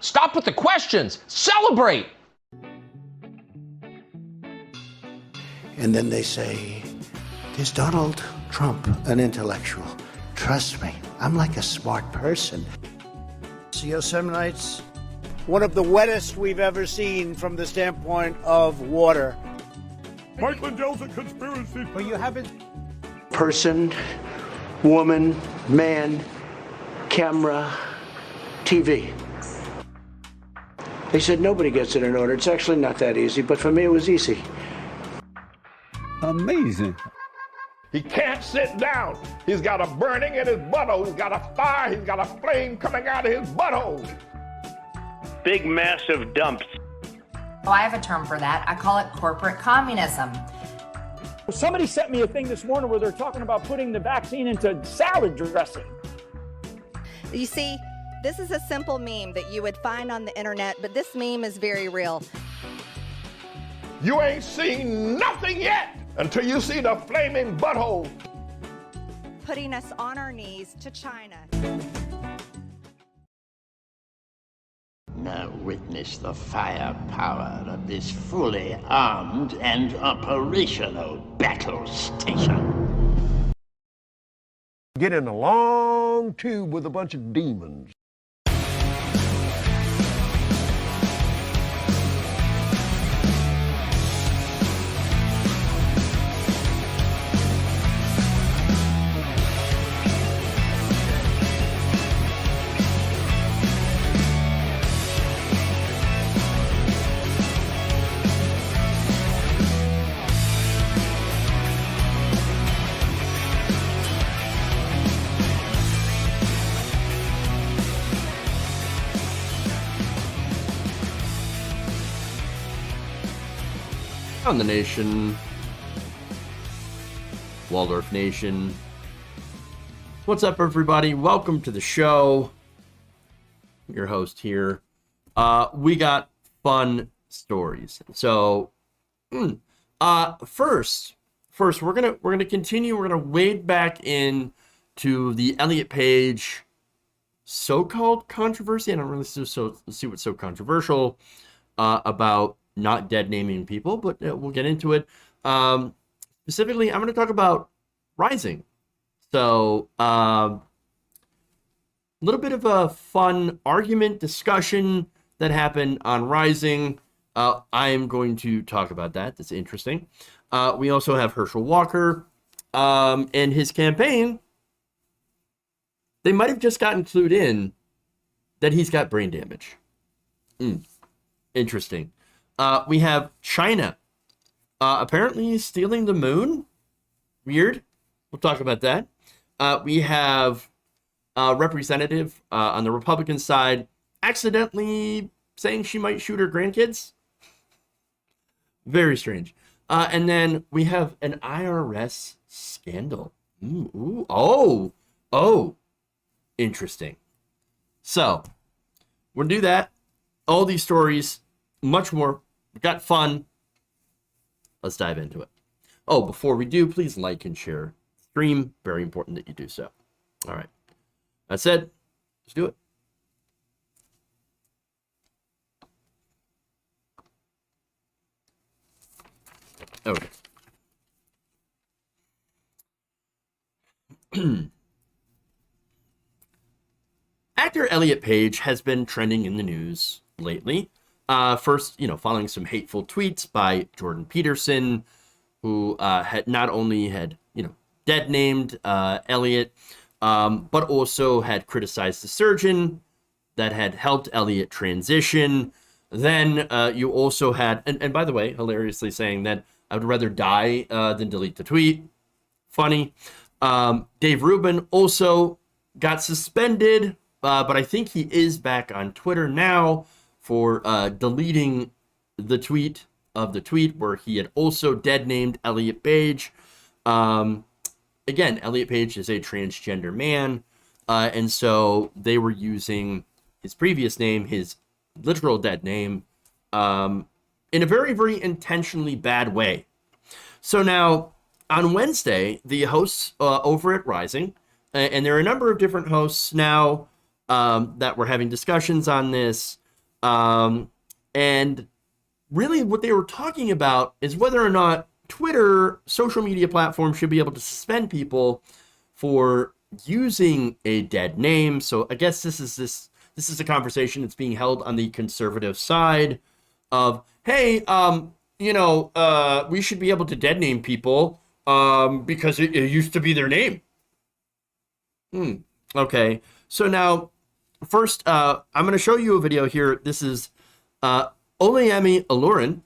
Stop with the questions. Celebrate. And then they say, is Donald Trump an intellectual? Trust me, I'm like a smart person. Yosemite's one of the wettest we've ever seen from the standpoint of water. Mike Lindell's a conspiracy. But you haven't. Person, woman, man, camera, TV. They said nobody gets it in order. It's actually not that easy, but for me it was easy. Amazing. He can't sit down. He's got a burning in his butthole. He's got a fire. He's got a flame coming out of his butthole. Big, massive dumps. Oh, I have a term for that. I call it corporate communism. Somebody sent me a thing this morning where they're talking about putting the vaccine into salad dressing. You see, this is a simple meme that you would find on the internet, but this meme is very real. You ain't seen nothing yet until you see the flaming butthole. Putting us on our knees to China. Now witness the firepower of this fully armed and operational battle station. Get in a long tube with a bunch of demons. On the nation, Waldorf Nation. What's up, everybody? Welcome to the show. Your host here. We got fun stories. So, first, we're gonna continue. We're gonna wade back in to the Elliot Page so-called controversy. I don't really see what's so controversial about not dead naming people, but we'll get into it. Specifically, I'm going to talk about Rising. So, a little bit of a fun argument discussion that happened on Rising. I am going to talk about that. That's interesting. We also have Herschel Walker and his campaign. They might have just gotten clued in that he's got brain damage. Interesting. We have China apparently stealing the moon. Weird. We'll talk about that. We have a representative on the Republican side accidentally saying she might shoot her grandkids. Very strange. And then we have an IRS scandal. Interesting. So we'll do that. All these stories, much more. We got fun. Let's dive into it. Oh, before we do, please like and share the stream. Very important that you do so. All right. That said, let's do it. Okay. Actor Elliot Page has been trending in the news lately. First, following some hateful tweets by Jordan Peterson, who had not only dead named Elliot, but also had criticized the surgeon that had helped Elliot transition. Then you also had, and by the way, hilariously saying that I would rather die than delete the tweet. Funny. Dave Rubin also got suspended, but I think he is back on Twitter now for deleting the tweet of the tweet where he had also dead named Elliot Page. Again, Elliot Page is a transgender man, and so they were using his previous name, his literal dead name, in a very, very intentionally bad way. So now, on Wednesday, the hosts over at Rising, and there are a number of different hosts now that were having discussions on this, and really what they were talking about is whether or not Twitter, social media platform, should be able to suspend people for using a dead name. So I guess this is a conversation that's being held on the conservative side of, hey, we should be able to dead name people because it used to be their name. Okay. So now, first, I'm going to show you a video here. This is Oluyemi Olurin,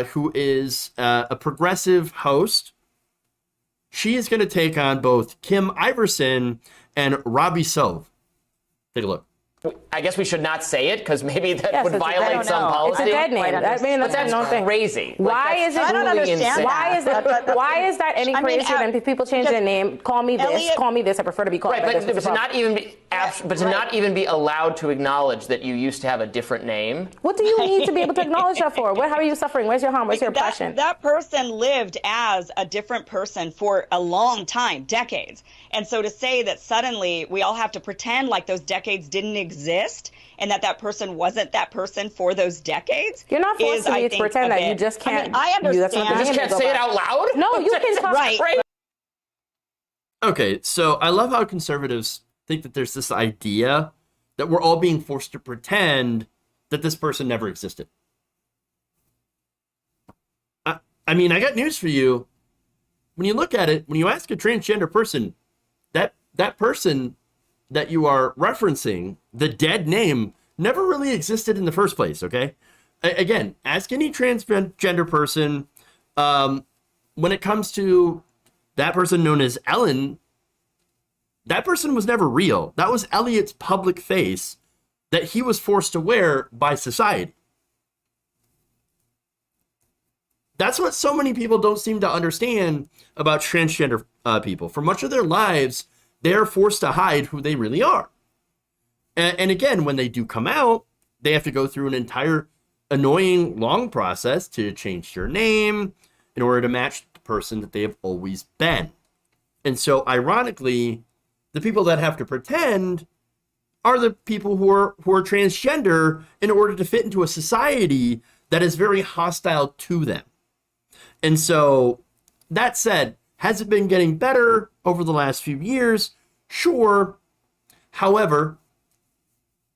who is a progressive host. She is going to take on both Kim Iverson and Robbie Sove. Take a look. I guess we should not say it because maybe that would violate some policy. It's a dead name. That's crazy. Why is it? I don't understand. Why is that any crazier than people change their name? Call me this. Call me this. I prefer to be called. Right, but to not even be allowed to acknowledge that you used to have a different name. What do you need to be able to acknowledge that for? How are you suffering? Where's your harm? Where's your oppression? That person lived as a different person for a long time, decades. And so to say that suddenly we all have to pretend like those decades didn't exist and that person wasn't that person for those decades. You're not forced to pretend that. You just can't. I understand. You just can't say it out loud? No, you can talk. Right. Okay, so I love how conservatives think that there's this idea that we're all being forced to pretend that this person never existed. I mean, I got news for you. When you look at it, when you ask a transgender person, that person that you are referencing, the dead name, never really existed in the first place, okay? Again, ask any transgender person, when it comes to that person known as Ellen, that person was never real. That was Elliot's public face that he was forced to wear by society. That's what so many people don't seem to understand about transgender people. For much of their lives, they're forced to hide who they really are. And again, when they do come out, they have to go through an entire annoying, long process to change their name in order to match the person that they have always been. And so, ironically, the people that have to pretend are the people who are transgender in order to fit into a society that is very hostile to them. And so, that said, has it been getting better over the last few years? Sure. However,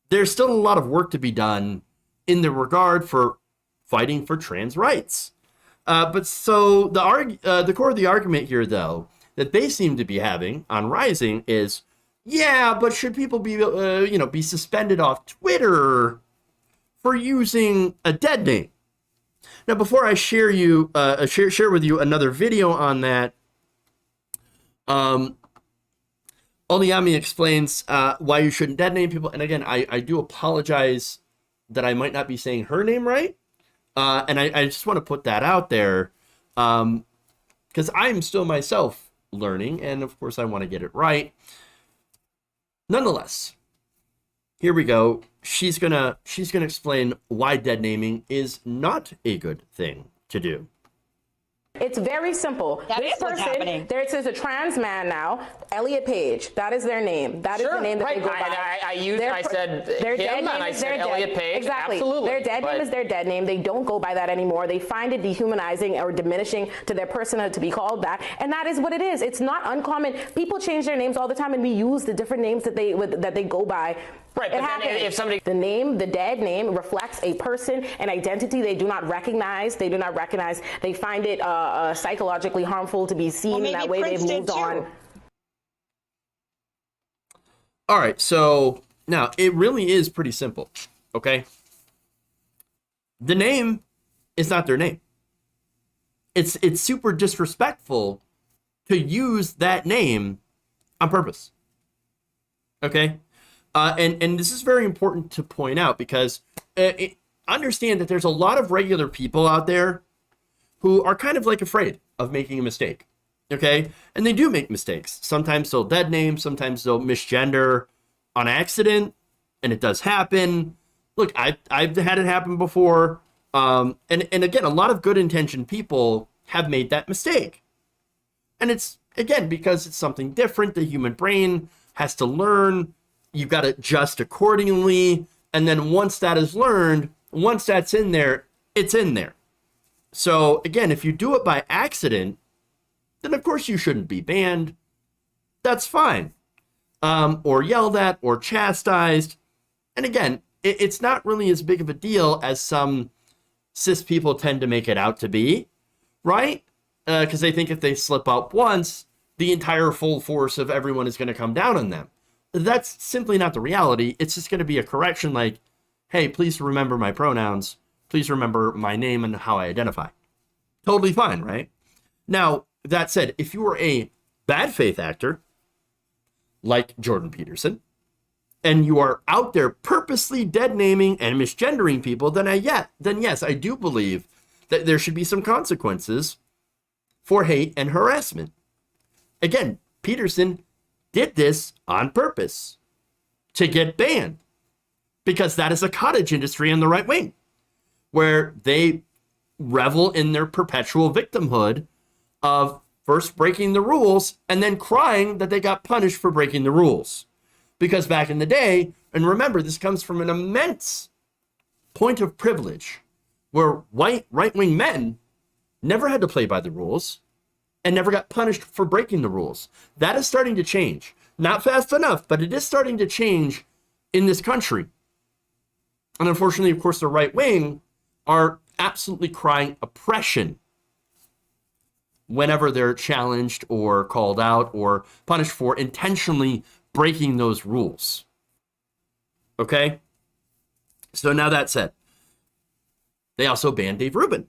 there's still a lot of work to be done in the regard for fighting for trans rights. But so the core of the argument here, though, that they seem to be having on Rising is, yeah, but should people be, be suspended off Twitter for using a dead name? Now, before I share with you another video on that, Oluyemi explains why you shouldn't dead name people. And again, I do apologize that I might not be saying her name right. And I just want to put that out there because I'm still myself learning. And of course, I want to get it right. Nonetheless, here we go. She's gonna explain why dead naming is not a good thing to do. It's very simple. This person, there's a trans man now, Elliot Page. That is their name. That is the name that they go by. I said him and I said Elliot Page. Exactly. Absolutely. Their dead name is their dead name. They don't go by that anymore. They find it dehumanizing or diminishing to their personhood to be called that. And that is what it is. It's not uncommon. People change their names all the time and we use the different names that they go by. Right, but then if somebody... The dead name reflects a person, an identity they do not recognize. They find it psychologically harmful to be seen in that way. They've moved on. All right, so now it really is pretty simple, okay? The name is not their name. It's super disrespectful to use that name on purpose, okay? And this is very important to point out because understand that there's a lot of regular people out there who are kind of like afraid of making a mistake. Okay? And they do make mistakes. Sometimes they'll dead name, sometimes they'll misgender on accident, and it does happen. Look, I've had it happen before. And again, a lot of good intentioned people have made that mistake. And it's, again, because it's something different. The human brain has to learn. You've got to adjust accordingly. And then once that is learned, once that's in there, it's in there. So again, if you do it by accident, then of course you shouldn't be banned. That's fine. Or yelled at or chastised. And again, it's not really as big of a deal as some cis people tend to make it out to be, right? Because they think if they slip up once, the entire full force of everyone is going to come down on them. That's simply not the reality. It's just going to be a correction like, hey, please remember my pronouns. Please remember my name and how I identify. Totally fine, right? Now, that said, if you were a bad faith actor, like Jordan Peterson, and you are out there purposely dead naming and misgendering people, then yes, I do believe that there should be some consequences for hate and harassment. Again, Peterson did this on purpose to get banned because that is a cottage industry in the right wing where they revel in their perpetual victimhood of first breaking the rules and then crying that they got punished for breaking the rules. Because back in the day, and remember, this comes from an immense point of privilege where white right-wing men never had to play by the rules and never got punished for breaking the rules. That is starting to change. Not fast enough, but it is starting to change in this country. And unfortunately, of course, the right wing are absolutely crying oppression whenever they're challenged or called out or punished for intentionally breaking those rules. Okay? So now that said, they also banned Dave Rubin.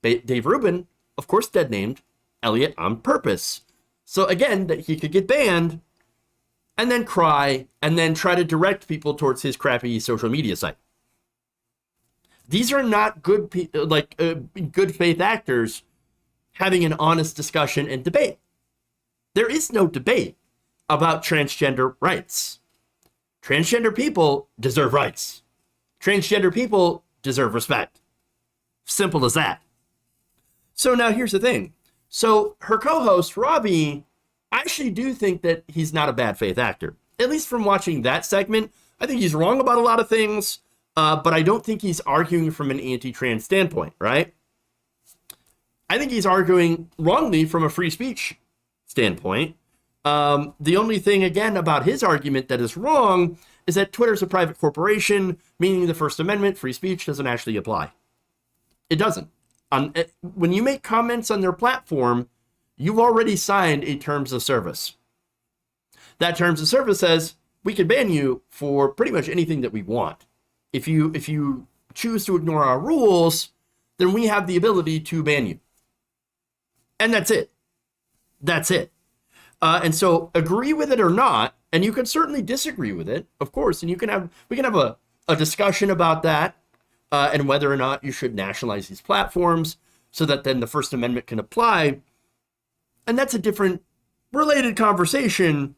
Dave Rubin, of course, dead named Elliot on purpose. So again, that he could get banned and then cry and then try to direct people towards his crappy social media site. These are not good faith actors having an honest discussion and debate. There is no debate about transgender rights. Transgender people deserve rights. Transgender people deserve respect. Simple as that. So now here's the thing. So her co-host, Robbie, I actually do think that he's not a bad faith actor. At least from watching that segment, I think he's wrong about a lot of things, but I don't think he's arguing from an anti-trans standpoint, right? I think he's arguing wrongly from a free speech standpoint. The only thing, again, about his argument that is wrong is that Twitter's a private corporation, meaning the First Amendment, free speech, doesn't actually apply. It doesn't. When you make comments on their platform, you've already signed a terms of service. That terms of service says we can ban you for pretty much anything that we want. If you choose to ignore our rules, then we have the ability to ban you. And that's it. That's it. And so agree with it or not, and you can certainly disagree with it, of course, and we can have a discussion about that and whether or not you should nationalize these platforms so that then the First Amendment can apply. And that's a different related conversation.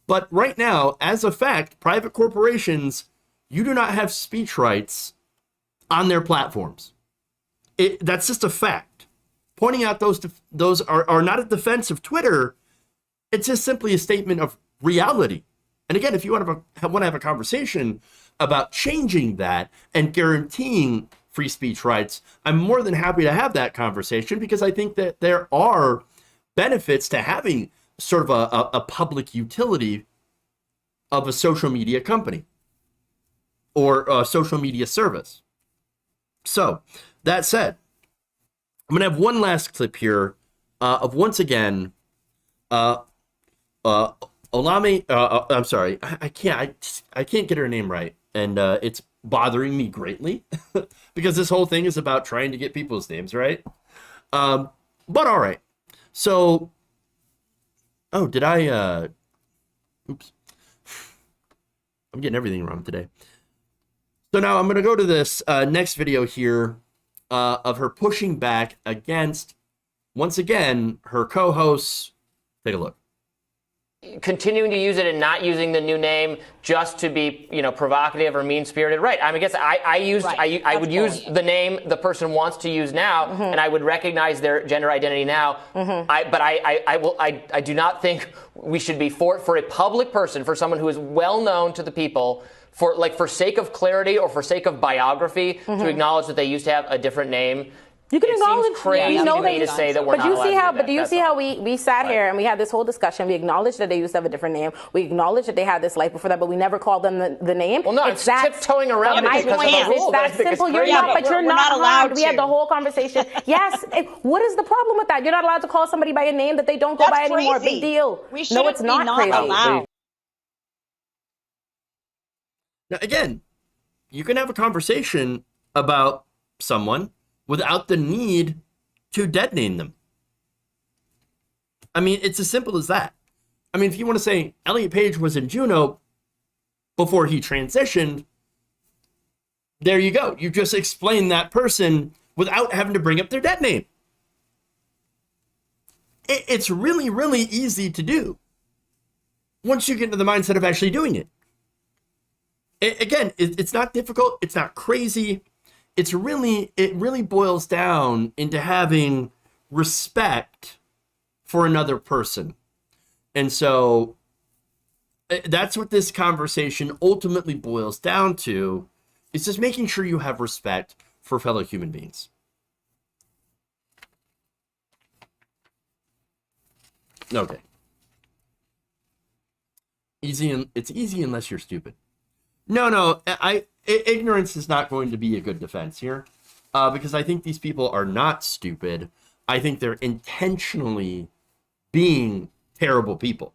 But right now, as a fact, private corporations, you do not have speech rights on their platforms. That's just a fact. Pointing out those are not a defense of Twitter. It's just simply a statement of reality. And again, if you want to have a conversation about changing that and guaranteeing free speech rights, I'm more than happy to have that conversation because I think that there are benefits to having sort of a public utility of a social media company or a social media service. So that said, I'm going to have one last clip here of once again, Olame, I'm sorry, I can't get her name right, and it's bothering me greatly because this whole thing is about trying to get people's names right. But all right, so did I? Oops, I'm getting everything wrong today. So now I'm going to go to this next video here of her pushing back against, once again, her co-hosts. Take a look. Continuing to use it and not using the new name just to be, provocative or mean-spirited. Right. I mean, I guess I would use the name the person wants to use now, and I would recognize their gender identity now. But I do not think we should be for a public person, for someone who is well known to the people, for sake of clarity or for sake of biography, to acknowledge that they used to have a different name. You can acknowledge, seems crazy to me to say that we're not allowed to do that. But do you see how we sat here and we had this whole discussion? We acknowledged that they used to have a different name. We acknowledged that they had this life before that, but we never called them the name. Well, no, it's tiptoeing around it because of the rule. It's that simple. You're not, but you're not allowed. We had the whole conversation. Yes. What is the problem with that? You're not allowed to call somebody by a name that they don't go by anymore. Big deal. No, it's not crazy. Now, again, you can have a conversation about someone without the need to dead name them. I mean, it's as simple as that. I mean, if you want to say Elliot Page was in Juno before he transitioned, there you go. You just explain that person without having to bring up their dead name. It's really, really easy to do once you get into the mindset of actually doing it. Again, it's not difficult. It's not crazy. It really boils down into having respect for another person. And so that's what this conversation ultimately boils down to, is just making sure you have respect for fellow human beings. Okay. It's easy unless you're stupid. No, ignorance is not going to be a good defense here, because I think these people are not stupid. I think they're intentionally being terrible people.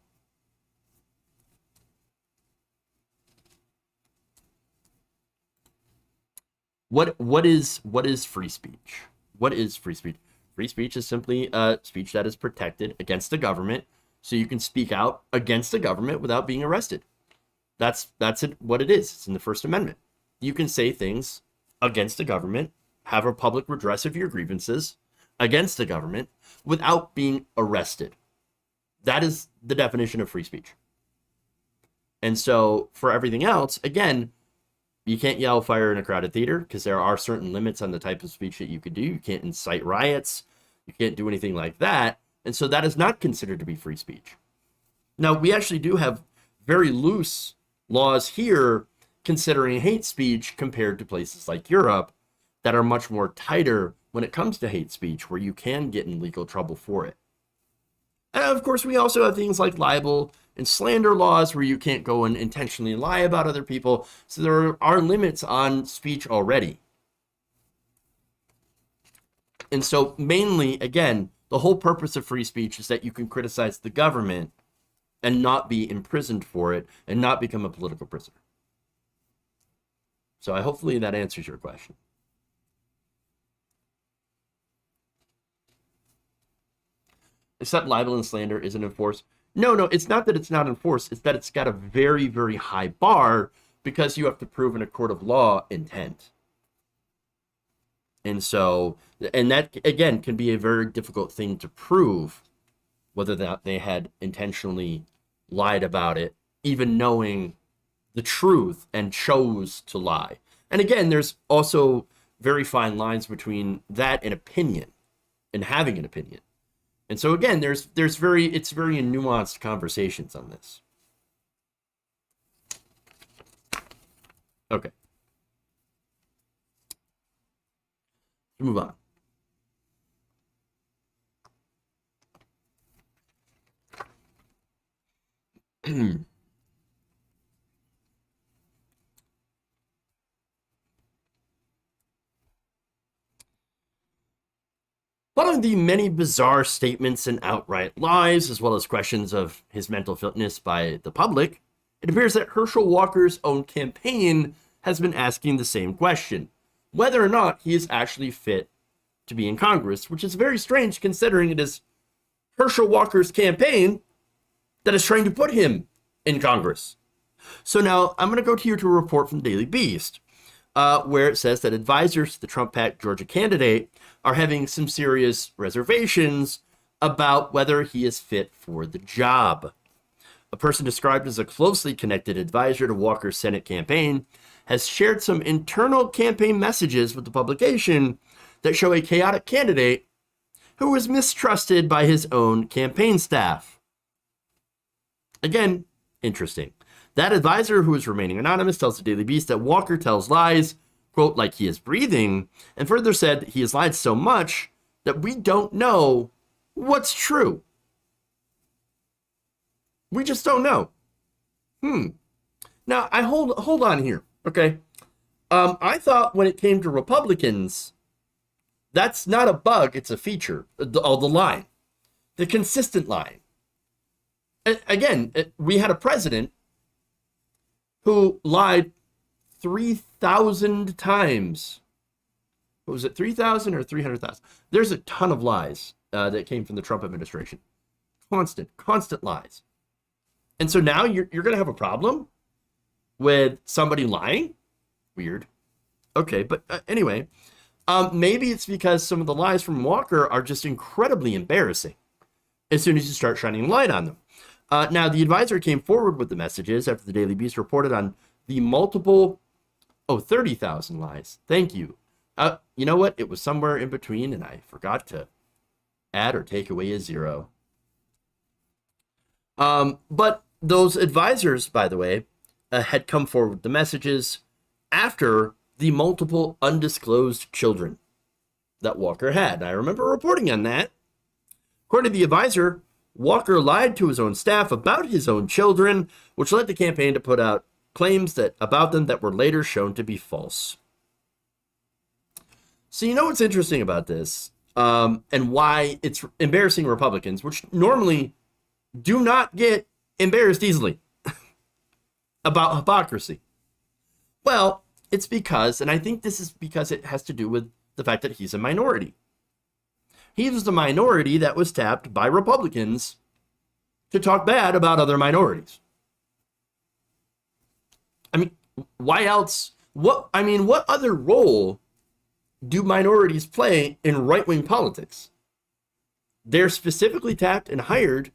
What is free speech? What is free speech? Free speech is simply speech that is protected against the government, so you can speak out against the government without being arrested. That's what it is. It's in the First Amendment. You can say things against the government, have a public redress of your grievances against the government without being arrested. That is the definition of free speech. And so for everything else, again, you can't yell fire in a crowded theater because there are certain limits on the type of speech that you could do. You can't incite riots. You can't do anything like that. And so that is not considered to be free speech. Now, we actually do have very loose laws here considering hate speech compared to places like Europe that are much more tighter when it comes to hate speech, where you can get in legal trouble for it. And of course, we also have things like libel and slander laws where you can't go and intentionally lie about other people. So there are limits on speech already. And so mainly, again, the whole purpose of free speech is that you can criticize the government and not be imprisoned for it and not become a political prisoner. So hopefully that answers your question. Except libel and slander isn't enforced. No, it's not that it's not enforced. It's that it's got a very, very high bar because you have to prove in a court of law intent. And so, and that, again, can be a very difficult thing to prove, whether or not they had intentionally lied about it, even knowing the truth and chose to lie. And again, there's also very fine lines between that and opinion and having an opinion. And so again, it's very nuanced conversations on this. Okay. Move on. Following the many bizarre statements and outright lies, as well as questions of his mental fitness by the public, it appears that Herschel Walker's own campaign has been asking the same question, whether or not he is actually fit to be in Congress, which is very strange considering it is Herschel Walker's campaign that is trying to put him in Congress. So now I'm going to go here to a report from Daily Beast. where it says that advisors to the Trump-backed Georgia candidate are having some serious reservations about whether he is fit for the job. A person described as a closely connected advisor to Walker's Senate campaign has shared some internal campaign messages with the publication that show a chaotic candidate who was mistrusted by his own campaign staff. Again, interesting. That advisor, who is remaining anonymous, tells the Daily Beast that Walker tells lies, quote, like he is breathing, and further said he has lied so much that we don't know what's true. We just don't know. Now, I hold on here, okay? I thought when it came to Republicans, that's not a bug, it's a feature. The line. The consistent line. Again, we had a president who lied 3,000 times. What was it, 3,000 or 300,000? There's a ton of lies that came from the Trump administration. Constant lies. And so now you're going to have a problem with somebody lying? Weird. Okay, but anyway, maybe it's because some of the lies from Walker are just incredibly embarrassing as soon as you start shining light on them. Now, the advisor came forward with the messages after the Daily Beast reported on the multiple, 30,000 lies. Thank you. You know what? It was somewhere in between, and I forgot to add or take away a 0. But those advisors, by the way, had come forward with the messages after the multiple undisclosed children that Walker had. I remember reporting on that. According to the advisor, Walker lied to his own staff about his own children, which led the campaign to put out claims about them that were later shown to be false. So you know what's interesting about this, and why it's embarrassing Republicans, which normally do not get embarrassed easily about hypocrisy. Well, it's because, and I think this is because it has to do with the fact that he's a minority. He was the minority that was tapped by Republicans to talk bad about other minorities. I mean, why else? What other role do minorities play in right-wing politics? They're specifically tapped and hired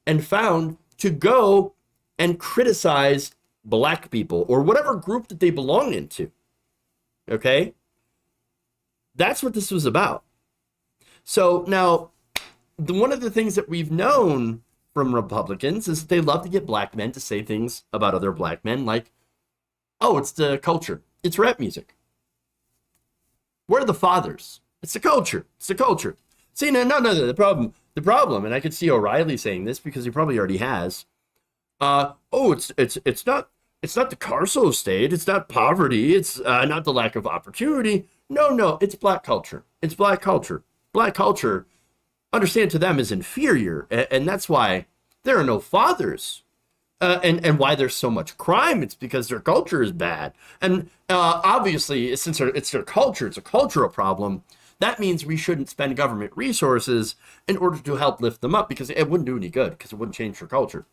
and found to go and criticize black people or whatever group that they belong into. Okay? That's what this was about. So now, one of the things that we've known from Republicans is they love to get black men to say things about other black men like, oh, it's the culture. It's rap music. Where are the fathers? It's the culture. It's the culture. See, no, the problem, and I could see O'Reilly saying this because he probably already has. It's not the carceral state. It's not poverty. It's not the lack of opportunity. No, it's black culture. It's black culture. Black culture, understand, to them is inferior, and that's why there are no fathers, and why there's so much crime. It's because their culture is bad, and obviously, since it's their culture, it's a cultural problem. That means we shouldn't spend government resources in order to help lift them up, because it wouldn't do any good, because it wouldn't change their culture.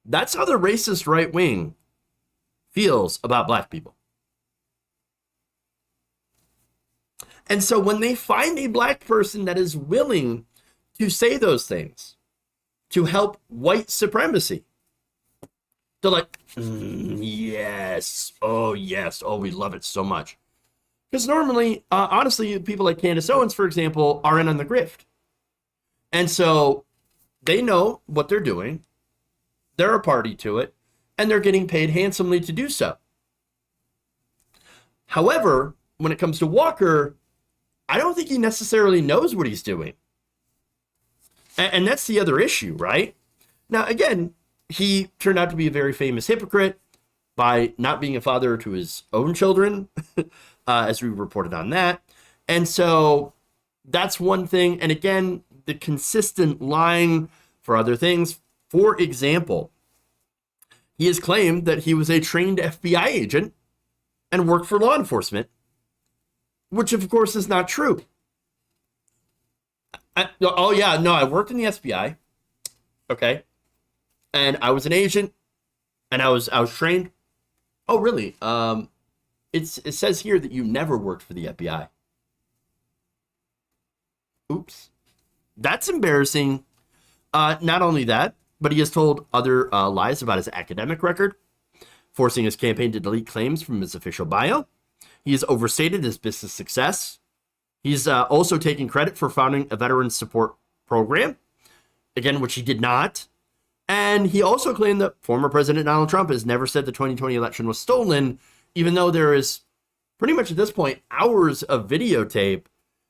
That's how the racist right wing feels about black people. And so when they find a black person that is willing to say those things to help white supremacy, they're like, yes, oh, we love it so much. Because normally, honestly, people like Candace Owens, for example, are in on the grift. And so they know what they're doing. They're a party to it, and they're getting paid handsomely to do so. However, when it comes to Walker, I don't think he necessarily knows what he's doing. And that's the other issue, right? Now, again, he turned out to be a very famous hypocrite by not being a father to his own children, as we reported on that. And so that's one thing. And again, the consistent lying for other things. For example, he has claimed that he was a trained FBI agent and worked for law enforcement, which of course is not true. I worked in the FBI. Okay. And I was an agent, And I was trained. Oh, really? It says here that you never worked for the FBI. Oops. That's embarrassing. Not only that, but he has told other lies about his academic record, forcing his campaign to delete claims from his official bio. He has overstated his business success. He's also taken credit for founding a veterans support program, again, which he did not. And he also claimed that former President Donald Trump has never said the 2020 election was stolen, even though there is pretty much at this point hours of videotape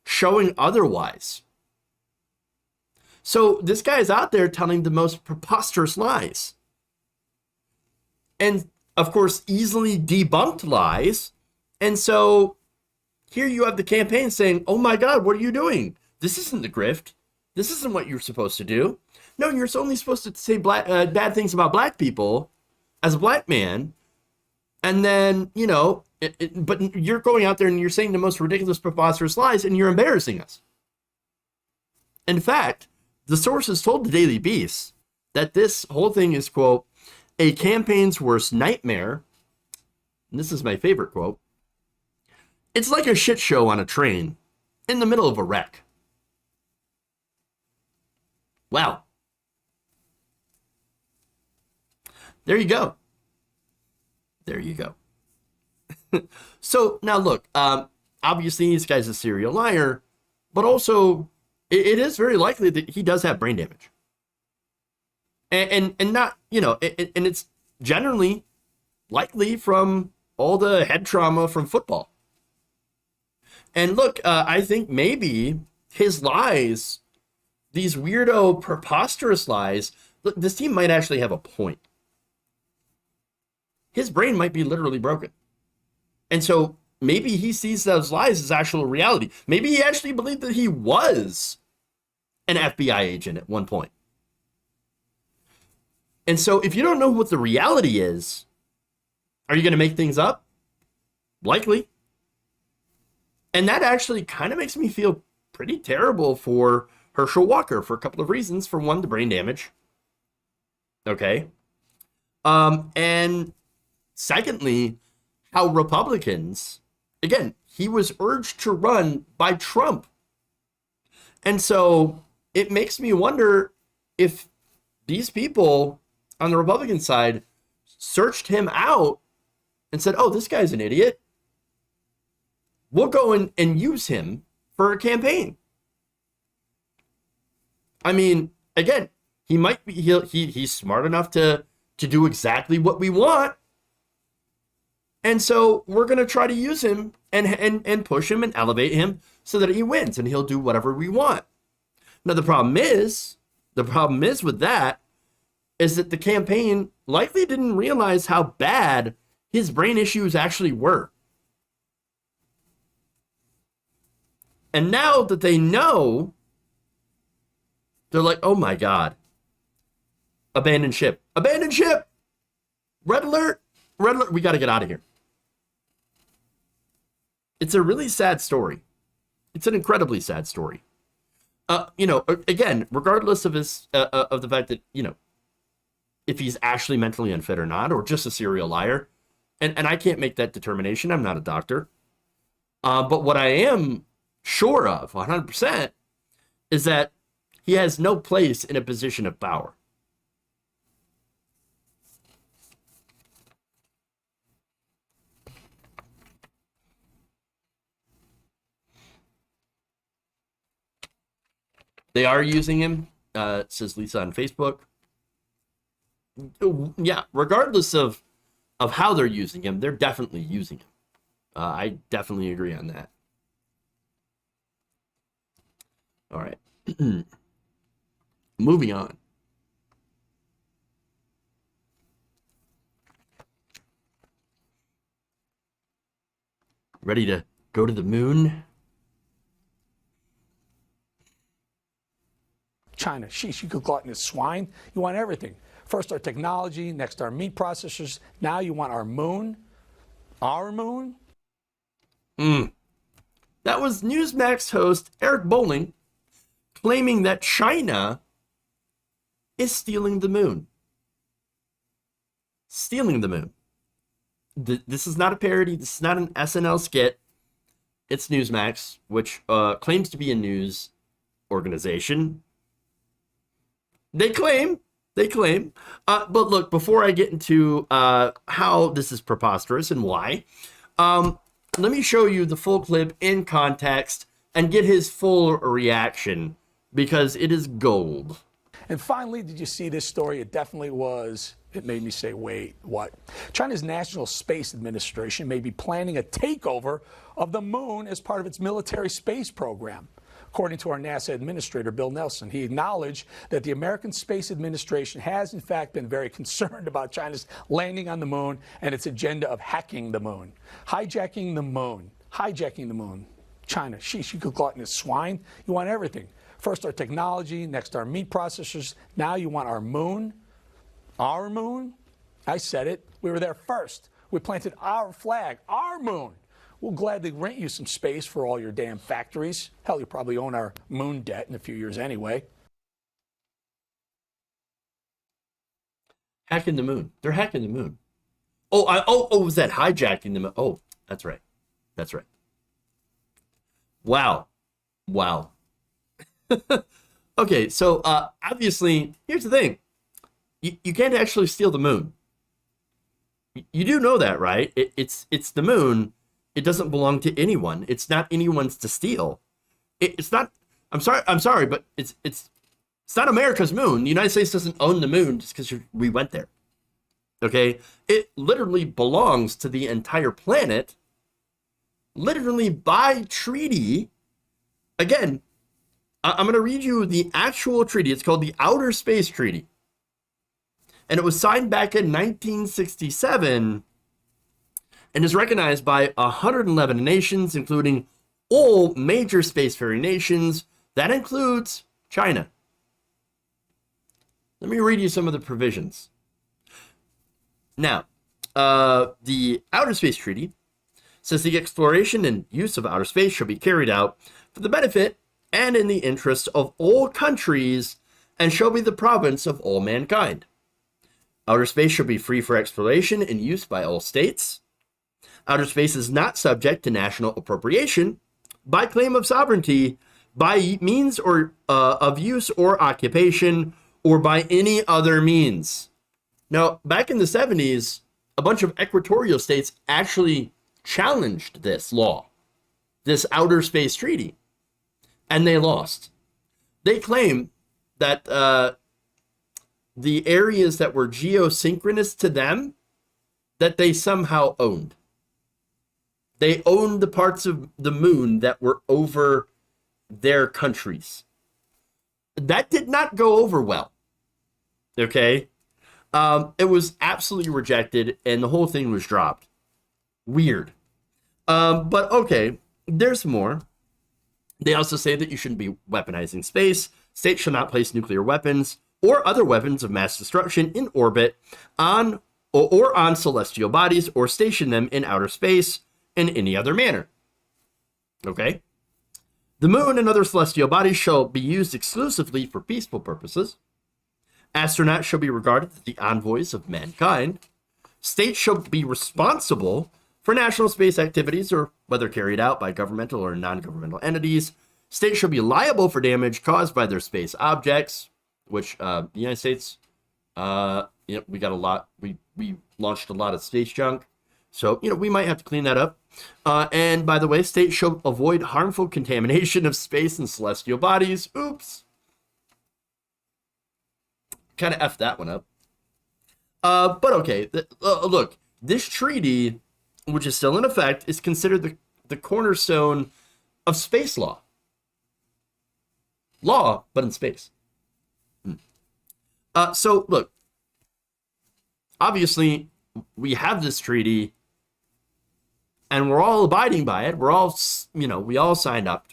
showing otherwise. So this guy is out there telling the most preposterous lies. And of course, easily debunked lies. And so here you have the campaign saying, oh my God, what are you doing? This isn't the grift. This isn't what you're supposed to do. No, you're only supposed to say bad things about black people as a black man. And then, you know, but you're going out there and you're saying the most ridiculous, preposterous lies, and you're embarrassing us. In fact, the sources told the Daily Beast that this whole thing is, quote, a campaign's worst nightmare. And this is my favorite quote. It's like a shit show on a train in the middle of a wreck. Wow. There you go. There you go. So now look, obviously this guy's a serial liar, but also it is very likely that he does have brain damage. And not, you know, and it's generally likely from all the head trauma from football. And look, I think maybe his lies, these weirdo, preposterous lies, look, this team might actually have a point. His brain might be literally broken. And so maybe he sees those lies as actual reality. Maybe he actually believed that he was an FBI agent at one point. And so if you don't know what the reality is, are you going to make things up? Likely. And that actually kind of makes me feel pretty terrible for Herschel Walker for a couple of reasons. For one, the brain damage. Okay. And secondly, how Republicans, again, he was urged to run by Trump. And so it makes me wonder if these people on the Republican side searched him out and said, oh, this guy's an idiot. We'll go in and use him for a campaign. I mean, again, he might be, he's smart enough to do exactly what we want. And so we're going to try to use him and push him and elevate him so that he wins and he'll do whatever we want. Now, the problem is with that is that the campaign likely didn't realize how bad his brain issues actually were. And now that they know, they're like, oh my God, abandon ship, red alert, we got to get out of here. It's a really sad story. It's an incredibly sad story. You know, again, regardless of his, of the fact that, you know, if he's actually mentally unfit or not, or just a serial liar, and I can't make that determination. I'm not a doctor. But what I am sure of 100% is that he has no place in a position of power. They are using him, says Lisa on Facebook. Yeah, regardless of how they're using him, they're definitely using him. I definitely agree on that. All right. Moving on. Ready to go to the moon? China, sheesh, you could gluttonous swine. You want everything. First our technology, next our meat processors. Now you want our moon? Our moon? That was Newsmax host Eric Bolling claiming that China is stealing the moon. stealing the moon. This is not a parody. This is not an SNL skit. It's Newsmax, which claims to be a news organization. They claim. But look, before I get into how this is preposterous and why, let me show you the full clip in context and get his full reaction, because it is gold. And finally, did you see this story? It definitely was. It made me say, wait, what? China's National Space Administration may be planning a takeover of the moon as part of its military space program. According to our NASA administrator, Bill Nelson, he acknowledged that the American Space Administration has, in fact, been very concerned about China's landing on the moon and its agenda of hacking the moon. Hijacking the moon. China, sheesh, you could gluttonous swine. You want everything. First our technology, next our meat processors. Now you want our moon. Our moon? I said it. We were there first. We planted our flag, our moon. We'll gladly rent you some space for all your damn factories. Hell, you probably own our moon debt in a few years anyway. Hacking the moon. They're hacking the moon. Oh, was that hijacking the moon? Oh, that's right. Wow. Okay, so obviously, here's the thing. You can't actually steal the moon. You do know that, right? It's the moon. It doesn't belong to anyone. It's not anyone's to steal. It's not. I'm sorry, but it's not America's moon. The United States doesn't own the moon just because we went there. Okay, it literally belongs to the entire planet. Literally by treaty. Again, I'm going to read you the actual treaty. It's called the Outer Space Treaty. And it was signed back in 1967 and is recognized by 111 nations, including all major spacefaring nations. That includes China. Let me read you some of the provisions. Now, the Outer Space Treaty says the exploration and use of outer space shall be carried out for the benefit and in the interest of all countries and shall be the province of all mankind. Outer space shall be free for exploration and use by all states. Outer space is not subject to national appropriation by claim of sovereignty, by means or of use or occupation, or by any other means. Now, back in the 70s, a bunch of equatorial states actually challenged this law, this Outer Space Treaty, and they lost. They claim that the areas that were geosynchronous to them, that they somehow owned. They owned the parts of the moon that were over their countries. That did not go over well. Okay? It was absolutely rejected, and the whole thing was dropped. Weird. But okay, there's more. They also say that you shouldn't be weaponizing space. States shall not place nuclear weapons or other weapons of mass destruction in orbit on or on celestial bodies or station them in outer space in any other manner. Okay? The moon and other celestial bodies shall be used exclusively for peaceful purposes. Astronauts shall be regarded as the envoys of mankind. States shall be responsible for national space activities, or whether carried out by governmental or non-governmental entities. States shall be liable for damage caused by their space objects, which the United States, we got a lot. We launched a lot of space junk, so we might have to clean that up. And by the way, states shall avoid harmful contamination of space and celestial bodies. Oops, kind of effed that one up. But okay, look, this treaty, which is still in effect, is considered the cornerstone of space law. Law, but in space. So, look, obviously, we have this treaty, and we're all abiding by it. We're all, we all signed up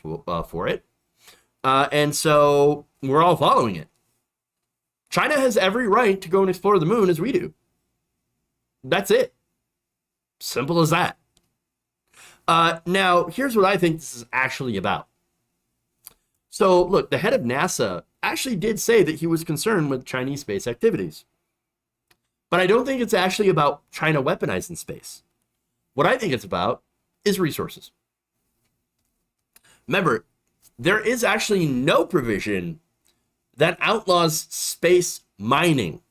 for it. And so, we're all following it. China has every right to go and explore the moon as we do. That's it. Simple as that. Now, here's what I think this is actually about. So, look, the head of NASA actually did say that he was concerned with Chinese space activities. But I don't think it's actually about China weaponizing space. What I think it's about is resources. Remember, there is actually no provision that outlaws space mining,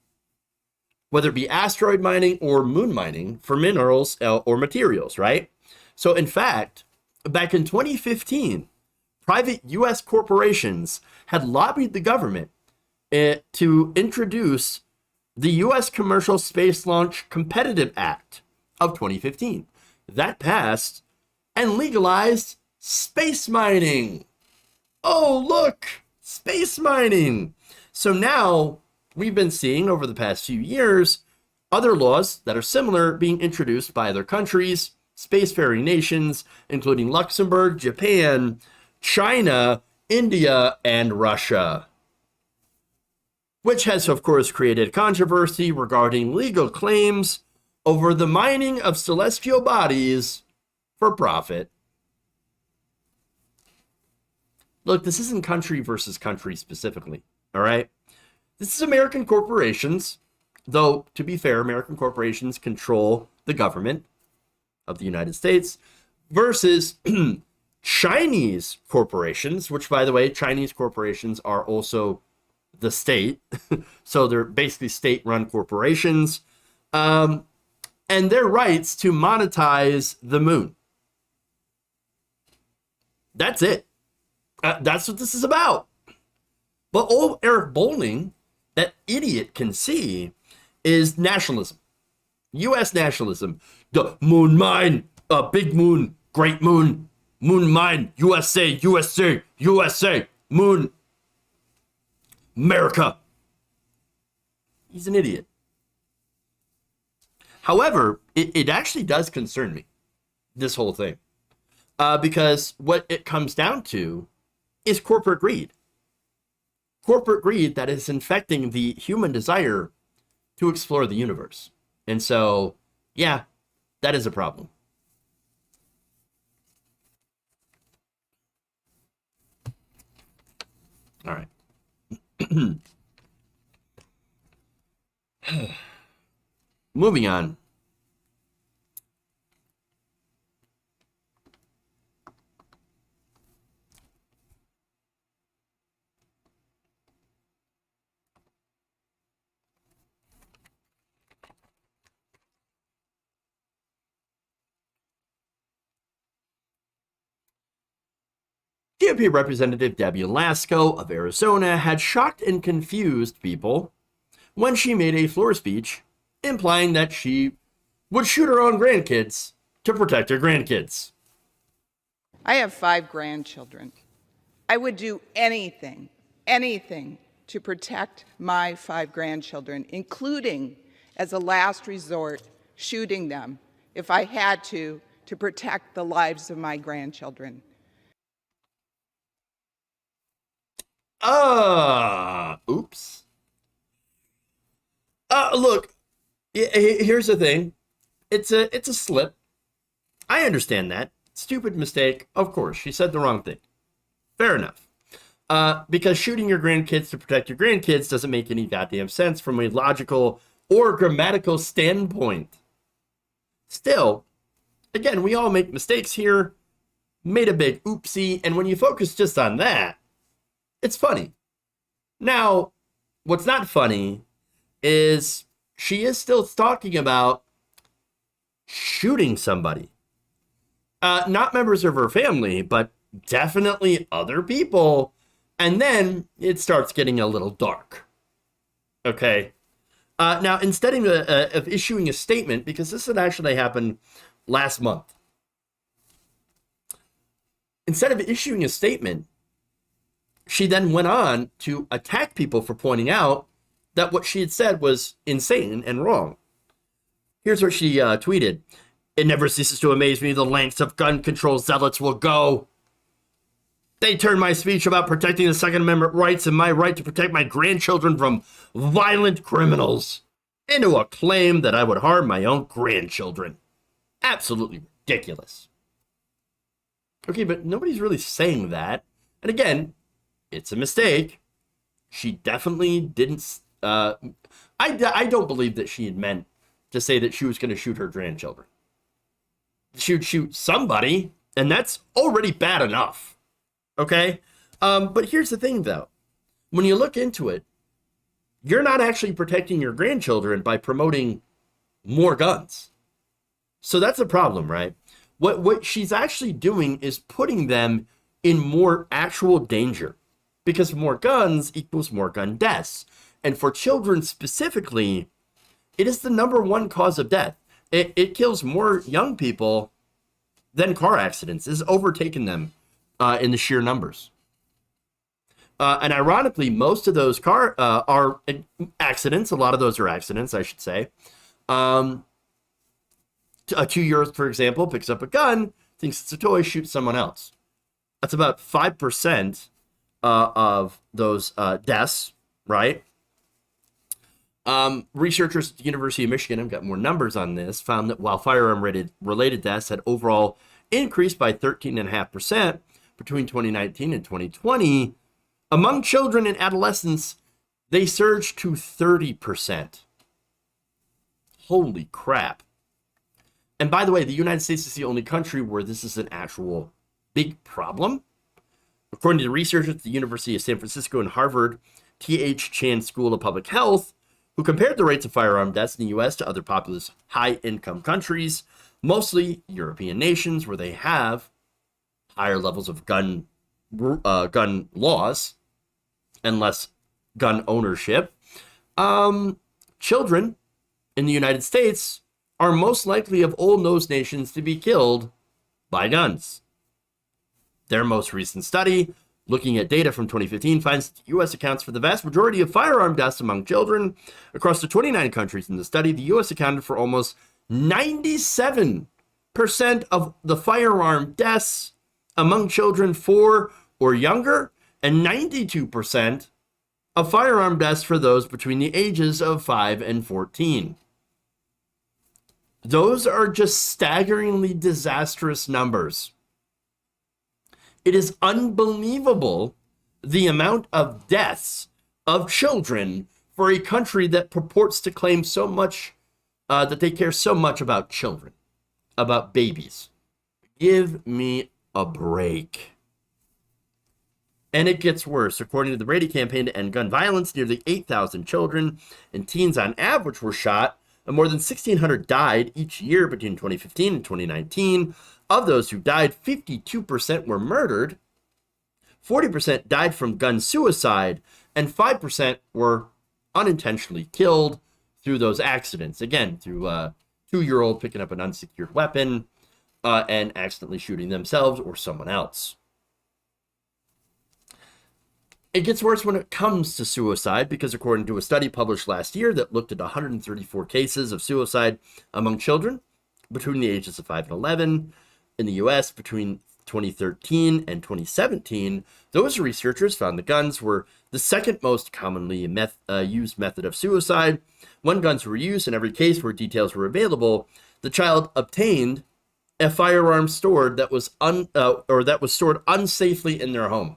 whether it be asteroid mining or moon mining for minerals or materials, right? So in fact, back in 2015, private US corporations had lobbied the government to introduce the US Commercial Space Launch Competitive Act of 2015. That passed and legalized space mining. Oh, look, space mining. So now we've been seeing over the past few years other laws that are similar being introduced by other countries, spacefaring nations, including Luxembourg, Japan, China, India, and Russia, which has, of course, created controversy regarding legal claims over the mining of celestial bodies for profit. Look, this isn't country versus country specifically, all right? This is American corporations, though, to be fair, American corporations control the government of the United States versus Chinese corporations, which, by the way, Chinese corporations are also the state. So they're basically state-run corporations. And their rights to monetize the moon. That's it. That's what this is about. But old Eric Bolling, that idiot, can see is nationalism. U.S. nationalism. The moon mine, big moon, great moon, moon mine, USA, USA, USA, moon, America. He's an idiot. However, it actually does concern me, this whole thing, because what it comes down to is corporate greed. Corporate greed that is infecting the human desire to explore the universe. And so, yeah, that is a problem. All right. Moving on. GOP Representative Debbie Lasko of Arizona had shocked and confused people when she made a floor speech implying that she would shoot her own grandkids to protect her grandkids. I have 5 grandchildren. I would do anything to protect my 5 grandchildren, including, as a last resort, shooting them if I had to protect the lives of my grandchildren. Oops. Look, here's the thing. It's a slip. I understand that. Stupid mistake. Of course, she said the wrong thing. Fair enough. Because shooting your grandkids to protect your grandkids doesn't make any goddamn sense from a logical or grammatical standpoint. Still, again, we all make mistakes here. Made a big oopsie, and when you focus just on that, it's funny. Now, what's not funny is she is still talking about shooting somebody. Not members of her family, but definitely other people. And then it starts getting a little dark. Okay. Now, instead of issuing a statement, because this had actually happened last month, instead of issuing a statement, she then went on to attack people for pointing out that what she had said was insane and wrong. Here's what she tweeted. It never ceases to amaze me the lengths of gun control zealots will go. They turned my speech about protecting the Second Amendment rights and my right to protect my grandchildren from violent criminals into a claim that I would harm my own grandchildren. Absolutely ridiculous. Okay, but nobody's really saying that. And again, it's a mistake. She definitely didn't I don't believe that she had meant to say that she was going to shoot her grandchildren. She would shoot somebody, and that's already bad enough. Okay? But here's the thing, though. When you look into it, you're not actually protecting your grandchildren by promoting more guns. So that's a problem, right? What she's actually doing is putting them in more actual danger, because more guns equals more gun deaths. And for children specifically, it is the #1 cause of death. It kills more young people than car accidents. It's overtaken them in the sheer numbers. And ironically, most of those are accidents. A lot of those are accidents, I should say. A 2-year-old, for example, picks up a gun, thinks it's a toy, shoots someone else. That's about 5% of those deaths, right? Researchers at the University of Michigan, I've got more numbers on this, found that while firearm-related deaths had overall increased by 13.5% between 2019 and 2020, among children and adolescents, they surged to 30%. Holy crap. And by the way, the United States is the only country where this is an actual big problem. According to researchers at the University of San Francisco and Harvard T.H. Chan School of Public Health, who compared the rates of firearm deaths in the U.S. to other populous high-income countries, mostly European nations where they have higher levels of gun laws and less gun ownership. Children in the United States are most likely of all those nations to be killed by guns. Their most recent study, looking at data from 2015, finds that the U.S. accounts for the vast majority of firearm deaths among children. Across the 29 countries in the study, the U.S. accounted for almost 97% of the firearm deaths among children 4 or younger, and 92% of firearm deaths for those between the ages of 5 and 14. Those are just staggeringly disastrous numbers. It is unbelievable the amount of deaths of children for a country that purports to claim so much, that they care so much about children, about babies. Give me a break. And it gets worse. According to the Brady campaign to end gun violence, nearly 8,000 children and teens on average were shot, and more than 1,600 died each year between 2015 and 2019. Of those who died, 52% were murdered, 40% died from gun suicide, and 5% were unintentionally killed through those accidents. Again, through a 2-year-old picking up an unsecured weapon and accidentally shooting themselves or someone else. It gets worse when it comes to suicide, because according to a study published last year that looked at 134 cases of suicide among children between the ages of 5 and 11 in the U.S. between 2013 and 2017, those researchers found that guns were the second most commonly used method of suicide. When guns were used, in every case where details were available, the child obtained a firearm stored that was stored unsafely in their home.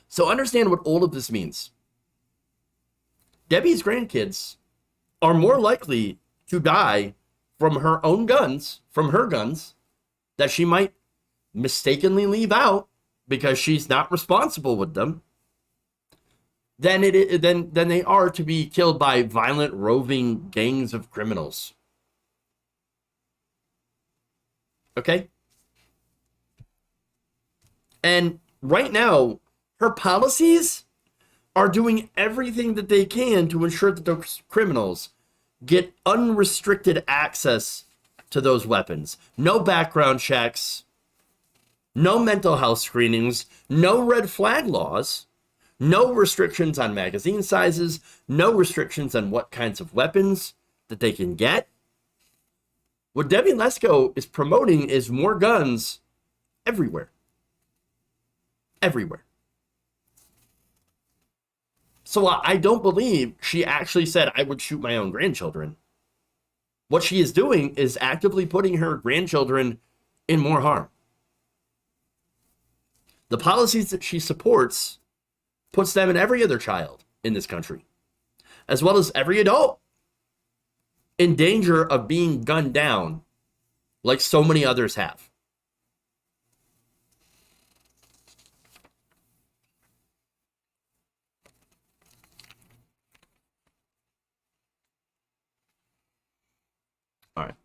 So understand what all of this means. Debbie's grandkids are more likely to die from her own guns, from her guns, that she might mistakenly leave out because she's not responsible with them, than they are to be killed by violent, roving gangs of criminals. Okay? And right now, her policies are doing everything that they can to ensure that those criminals get unrestricted access to those weapons. No background checks, no mental health screenings, no red flag laws, no restrictions on magazine sizes, no restrictions on what kinds of weapons that they can get. What Debbie Lesko is promoting is more guns everywhere. Everywhere. So I don't believe she actually said, I would shoot my own grandchildren. What she is doing is actively putting her grandchildren in more harm. The policies that she supports puts them and every other child in this country, as well as every adult, in danger of being gunned down like so many others have. All right.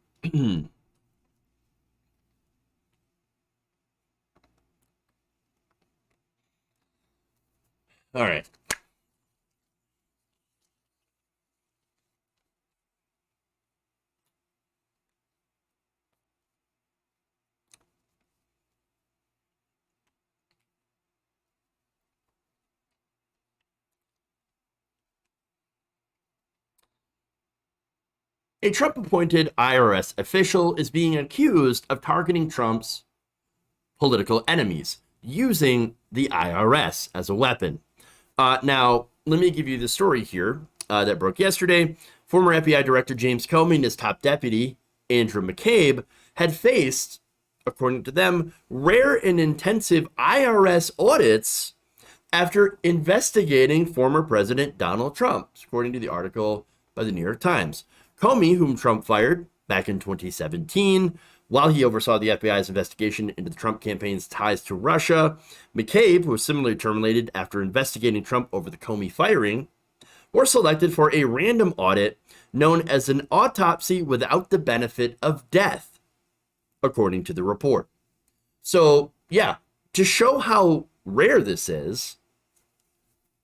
All right. A Trump-appointed IRS official is being accused of targeting Trump's political enemies using the IRS as a weapon. Now, let me give you the story here that broke yesterday. Former FBI Director James Comey and his top deputy, Andrew McCabe, had faced, according to them, rare and intensive IRS audits after investigating former President Donald Trump, according to the article by the New York Times. Comey, whom Trump fired back in 2017, while he oversaw the FBI's investigation into the Trump campaign's ties to Russia, McCabe, who was similarly terminated after investigating Trump over the Comey firing, were selected for a random audit known as an autopsy without the benefit of death, according to the report. So, yeah, to show how rare this is,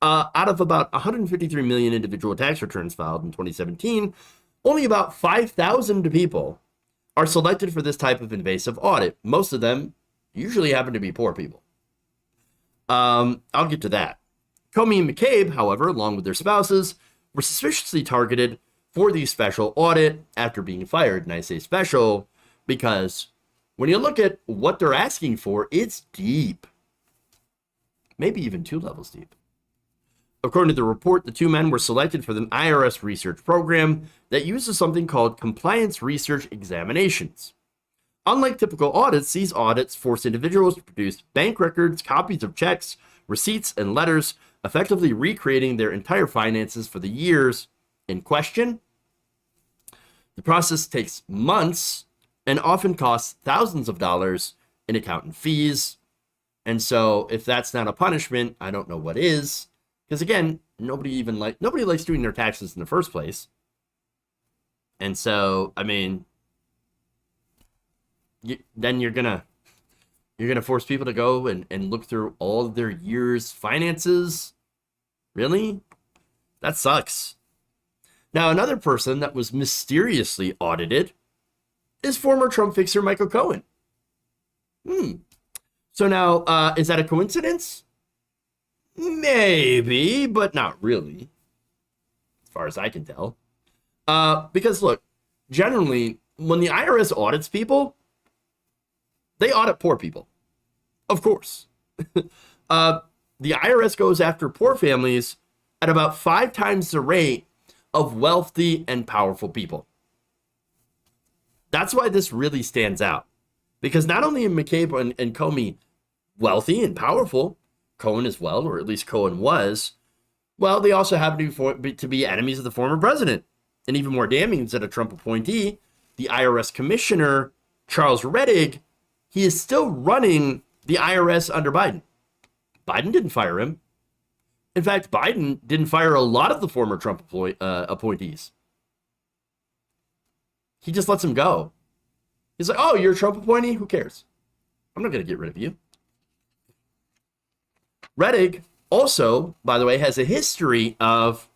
out of about 153 million individual tax returns filed in 2017, only about 5,000 people are selected for this type of invasive audit. Most of them usually happen to be poor people. I'll get to that. Comey and McCabe, however, along with their spouses, were suspiciously targeted for the special audit after being fired. And I say special because when you look at what they're asking for, it's deep. Maybe even 2 levels deep. According to the report, the 2 men were selected for the IRS research program that uses something called compliance research examinations. Unlike typical audits, these audits force individuals to produce bank records, copies of checks, receipts, and letters, effectively recreating their entire finances for the years in question. The process takes months and often costs thousands of dollars in accountant fees. And so if that's not a punishment, I don't know what is. Because again, nobody likes doing their taxes in the first place. And so, I mean, then you're gonna force people to go and look through all of their year's finances. Really? That sucks. Now, another person that was mysteriously audited is former Trump fixer Michael Cohen. So now, is that a coincidence? Maybe, but not really, as far as I can tell. Because look, generally, when the IRS audits people, they audit poor people. Of course. The IRS goes after poor families at about 5 times the rate of wealthy and powerful people. That's why this really stands out. Because not only are McCabe and Comey wealthy and powerful, Cohen as well, or at least Cohen was, well, they also happen to be enemies of the former president. And even more damning is that a Trump appointee, the IRS commissioner, Charles Rettig, he is still running the IRS under Biden. Biden didn't fire him. In fact, Biden didn't fire a lot of the former Trump appointees. He just lets them go. He's like, oh, you're a Trump appointee? Who cares? I'm not going to get rid of you. Rettig also, by the way, has a history of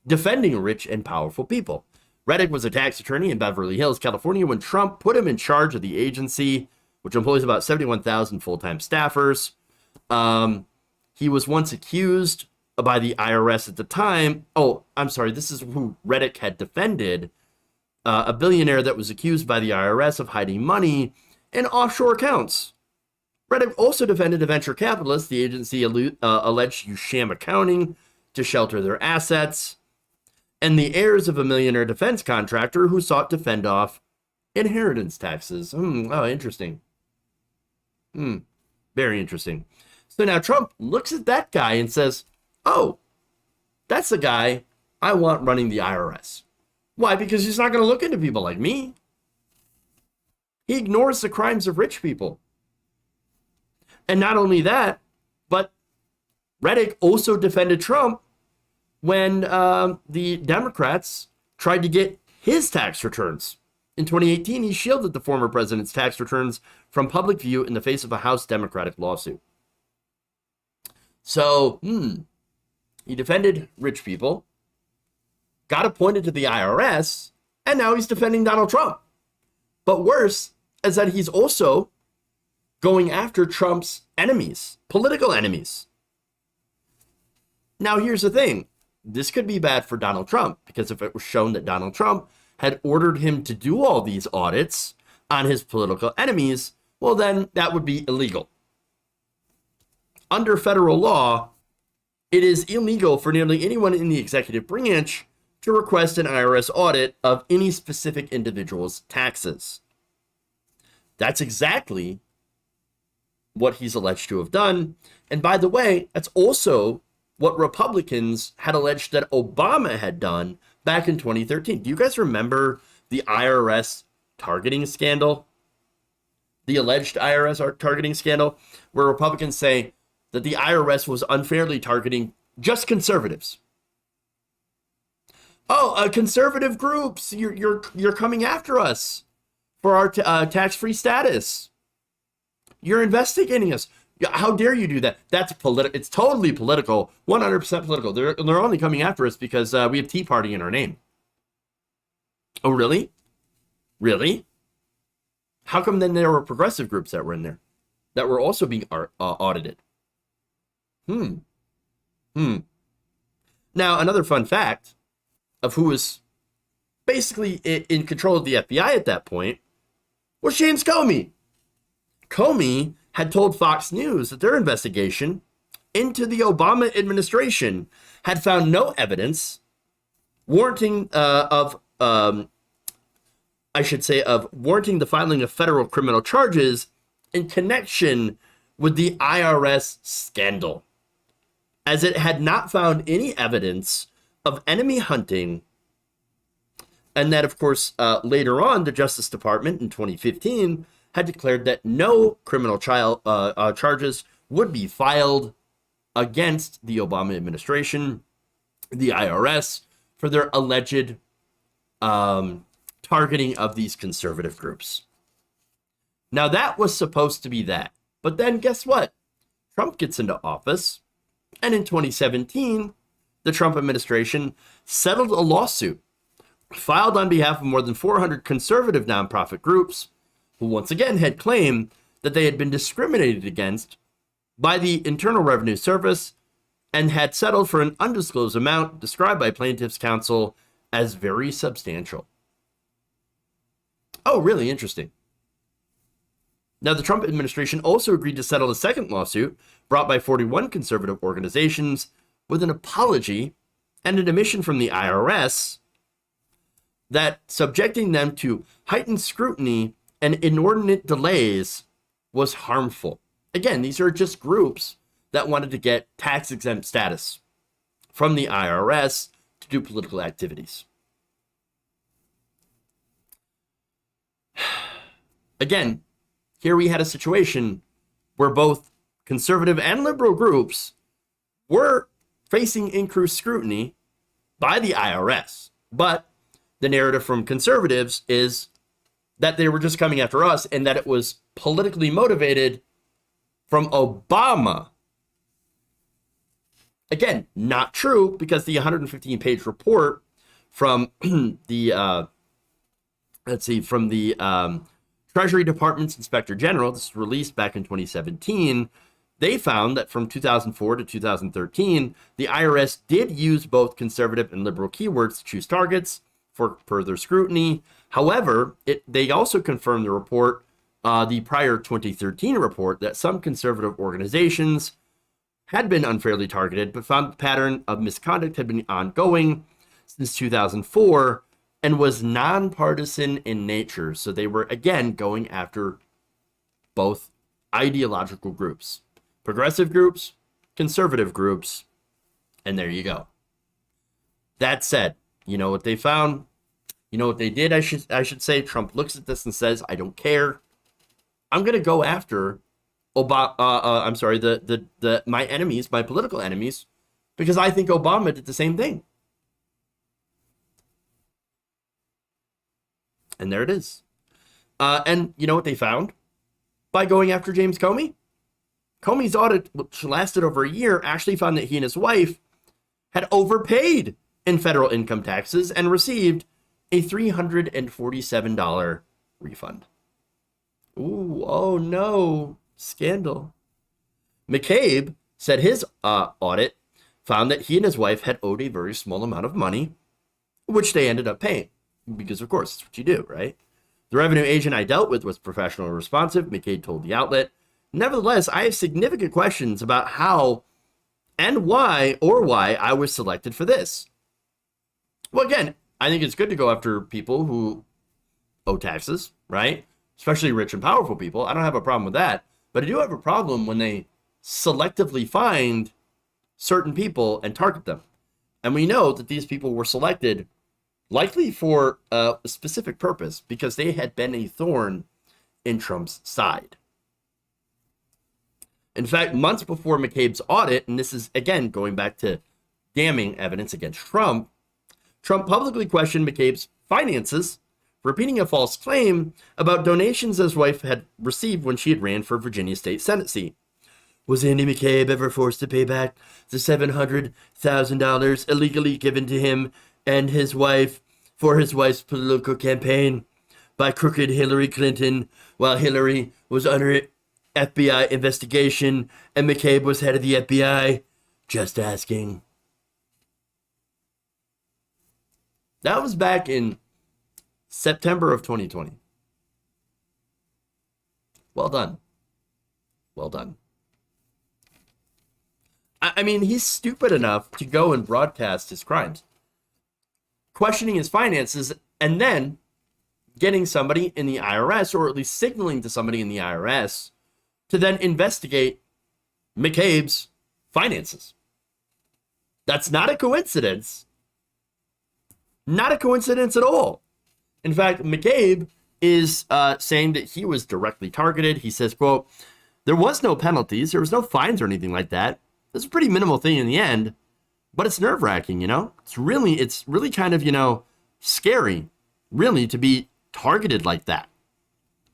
defending rich and powerful people. Rettig was a tax attorney in Beverly Hills, California, when Trump put him in charge of the agency, which employs about 71,000 full-time staffers. He was once accused by the IRS at the time. Oh, I'm sorry. This is who Rettig had defended. A billionaire that was accused by the IRS of hiding money in offshore accounts. Rettig also defended a venture capitalist the agency alleged used sham accounting to shelter their assets, and the heirs of a millionaire defense contractor who sought to fend off inheritance taxes. Oh, interesting. Very interesting. So now Trump looks at that guy and says, oh, that's the guy I want running the IRS. Why? Because he's not going to look into people like me. He ignores the crimes of rich people. And not only that, but Rhetoric also defended Trump when the Democrats tried to get his tax returns. In 2018, he shielded the former president's tax returns from public view in the face of a House Democratic lawsuit. So, he defended rich people, got appointed to the IRS, and now he's defending Donald Trump. But worse is that he's also going after Trump's enemies, political enemies. Now, here's the thing. This could be bad for Donald Trump, because if it was shown that Donald Trump had ordered him to do all these audits on his political enemies, well, then that would be illegal. Under federal law, it is illegal for nearly anyone in the executive branch to request an IRS audit of any specific individual's taxes. That's exactly what he's alleged to have done. And by the way, that's also what Republicans had alleged that Obama had done back in 2013. Do you guys remember the IRS targeting scandal? The alleged IRS targeting scandal, where Republicans say that the IRS was unfairly targeting just conservatives. Oh, conservative groups, you're coming after us for our tax-free status. You're investigating us. How dare you do that? That's political. It's totally political, 100% political. They're only coming after us because we have Tea Party in our name. Oh, really? Really? How come then there were progressive groups that were in there that were also being audited? Now, another fun fact of who was basically in control of the FBI at that point was James Comey. Comey had told Fox News that their investigation into the Obama administration had found no evidence warranting warranting the filing of federal criminal charges in connection with the IRS scandal, as it had not found any evidence of enemy hunting. And that, of course, later on, the Justice Department in 2015 had declared that no criminal charges would be filed against the Obama administration, the IRS, for their alleged targeting of these conservative groups. Now, that was supposed to be that. But then guess what? Trump gets into office, and in 2017, the Trump administration settled a lawsuit filed on behalf of more than 400 conservative nonprofit groups who once again had claimed that they had been discriminated against by the Internal Revenue Service and had settled for an undisclosed amount described by plaintiffs' counsel as very substantial. Oh, really interesting. Now, the Trump administration also agreed to settle a second lawsuit brought by 41 conservative organizations with an apology and an admission from the IRS that subjecting them to heightened scrutiny and inordinate delays was harmful. Again, these are just groups that wanted to get tax-exempt status from the IRS to do political activities. Again, here we had a situation where both conservative and liberal groups were facing increased scrutiny by the IRS. But the narrative from conservatives is that they were just coming after us and that it was politically motivated from Obama. Again, not true, because the 115-page report from the Treasury Department's Inspector General, this was released back in 2017, they found that from 2004 to 2013, the IRS did use both conservative and liberal keywords to choose targets for further scrutiny. However, they also confirmed the report, the prior 2013 report, that some conservative organizations had been unfairly targeted, but found the pattern of misconduct had been ongoing since 2004 and was nonpartisan in nature. So they were, again, going after both ideological groups, progressive groups, conservative groups, And there you go. That said, you know what they found? You know what they did? I should say Trump looks at this and says, I don't care. I'm going to go after my enemies, my political enemies, because I think Obama did the same thing. And there it is. And you know what they found? By going after James Comey? Comey's audit, which lasted over a year, actually found that he and his wife had overpaid in federal income taxes and received a $347 refund. Ooh, oh no, scandal. McCabe said his audit found that he and his wife had owed a very small amount of money, which they ended up paying, because of course, it's what you do, right? The revenue agent I dealt with was professional and responsive, McCabe told the outlet. Nevertheless, I have significant questions about how and why I was selected for this. Well, again, I think it's good to go after people who owe taxes, right? Especially rich and powerful people. I don't have a problem with that. But I do have a problem when they selectively find certain people and target them. And we know that these people were selected likely for a specific purpose because they had been a thorn in Trump's side. In fact, months before McCabe's audit, and this is, again, going back to damning evidence against Trump, Trump publicly questioned McCabe's finances, repeating a false claim about donations his wife had received when she had ran for Virginia State Senate seat. Was Andy McCabe ever forced to pay back the $700,000 illegally given to him and his wife for his wife's political campaign by crooked Hillary Clinton while Hillary was under FBI investigation and McCabe was head of the FBI? Just asking. That was back in September of 2020. Well done. Well done. I mean, he's stupid enough to go and broadcast his crimes, questioning his finances, and then getting somebody in the IRS, or at least signaling to somebody in the IRS, to then investigate McCabe's finances. That's not a coincidence. Not a coincidence at all. In fact, McCabe is saying that he was directly targeted. He says, quote, there was no penalties. There was no fines or anything like that. It's a pretty minimal thing in the end, but it's nerve-wracking, you know? It's really kind of, you know, scary, really, to be targeted like that.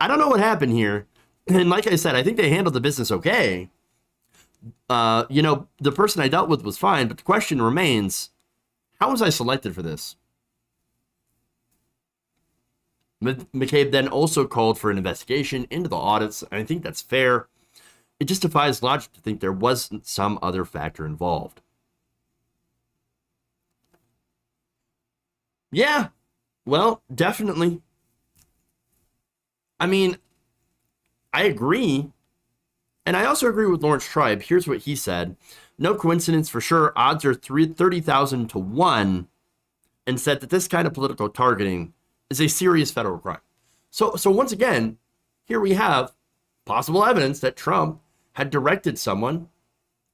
I don't know what happened here. And like I said, I think they handled the business okay. You know, the person I dealt with was fine, but the question remains, how was I selected for this? McCabe then also called for an investigation into the audits, and I think that's fair. It just defies logic to think there wasn't some other factor involved. Yeah, well, definitely. I mean, I agree. And I also agree with Lawrence Tribe. Here's what he said. No coincidence for sure. Odds are 30,000 to 1, and said that this kind of political targeting is a serious federal crime. So once again, here we have possible evidence that Trump had directed someone,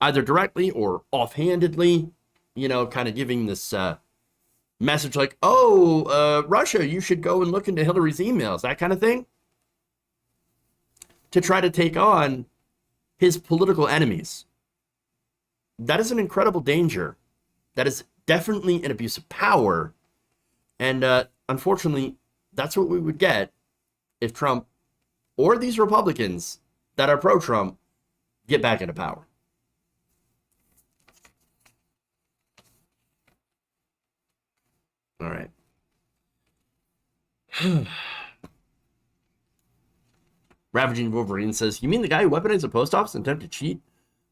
either directly or offhandedly, you know, kind of giving this message like, Russia, you should go and look into Hillary's emails, that kind of thing, to try to take on his political enemies. That is an incredible danger. That is definitely an abuse of power. And unfortunately, that's what we would get if Trump or these Republicans that are pro-Trump get back into power. All right. Ravaging Wolverine says, you mean the guy who weaponized the post office and attempted to cheat